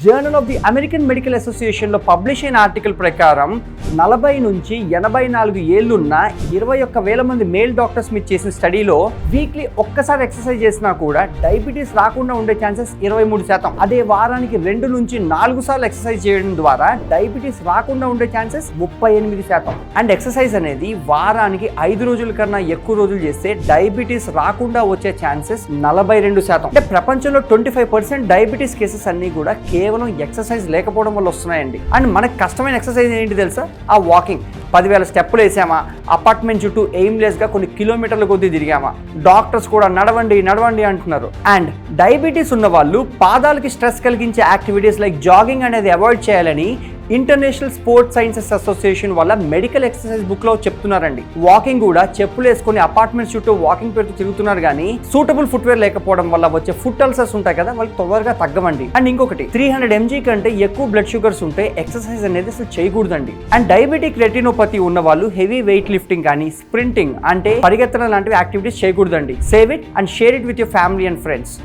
Journal of the American medical association లో publish అయిన article ప్రకారం 40 నుంచి 84 ఏళ్లున్న 21,000 మంది మేల్ డాక్టర్స్ మీద చేసిన స్టడీలో వీక్లీ ఒక్కసారి ఎక్సర్సైజ్ చేసినా కూడా డయాబెటీస్ రాకుండా ఉండే ఛాన్సెస్ 23%. అదే వారానికి 2 నుంచి 4 సార్లు ఎక్సర్సైజ్ చేయడం ద్వారా డయాబెటీస్ రాకుండా ఉండే ఛాన్సెస్ 38%. అండ్ ఎక్సర్సైజ్ అనేది వారానికి 5 రోజుల కన్నా ఎక్కువ రోజులు చేస్తే డయాబెటీస్ రాకుండా వచ్చే ఛాన్సెస్ 42%. అంటే ప్రపంచంలో 25% డయాబెటీస్ కేసెస్ అన్ని కూడా కేవలం ఎక్సర్సైజ్ లేకపోవడం వల్ల వస్తున్నాయండి. అండ్ మనకు కష్టమైన ఎక్సర్సైజ్ ఏంటి తెలుసా? ఆ వాకింగ్. 10,000 స్టెప్పులు వేసామా, అపార్ట్మెంట్ చుట్టూ ఎయిమ్లెస్ గా కొన్ని కిలోమీటర్ల కొద్దీ తిరిగామా. డాక్టర్స్ కూడా నడవండి నడవండి అంటున్నారు. అండ్ డయాబెటీస్ ఉన్న వాళ్ళు పాదాలకి స్ట్రెస్ కలిగించే యాక్టివిటీస్ లైక్ జాగింగ్ అనేది అవాయిడ్ చేయాలని ఇంటర్నేషనల్ స్పోర్ట్స్ సైన్సెస్ అసోసియేషన్ వల్ల మెడికల్ ఎక్సర్సైజ్ బుక్ లో చెప్తున్నారండి. వాకింగ్ కూడా చెప్పులు వేసుకుని అపార్ట్మెంట్ చుట్టూ వాకింగ్ పెడుతూ తిరుగుతున్నారు కానీ సూటబుల్ ఫుట్వేర్ లేకపోవడం వల్ల వచ్చే ఫుట్ అల్సర్స్ ఉంటాయి కదా, వాళ్ళకి త్వరగా తగ్గవండి. అండ్ ఇంకొకటి 300 mg కంటే ఎక్కువ బ్లడ్ షుగర్స్ ఉంటే ఎక్సర్సైజ్ అనేది అసలు చేయకూడదండి. అండ్ డయాబెటిక్ రెటినోపతి ఉన్న వాళ్ళు హెవీ వెయిట్ లిఫ్టింగ్ కానీ స్ప్రింటింగ్ అంటే పరిగెత్తడం లాంటివి యాక్టివిటీస్ చేయకూడదండి. Save it and share it with your family and friends.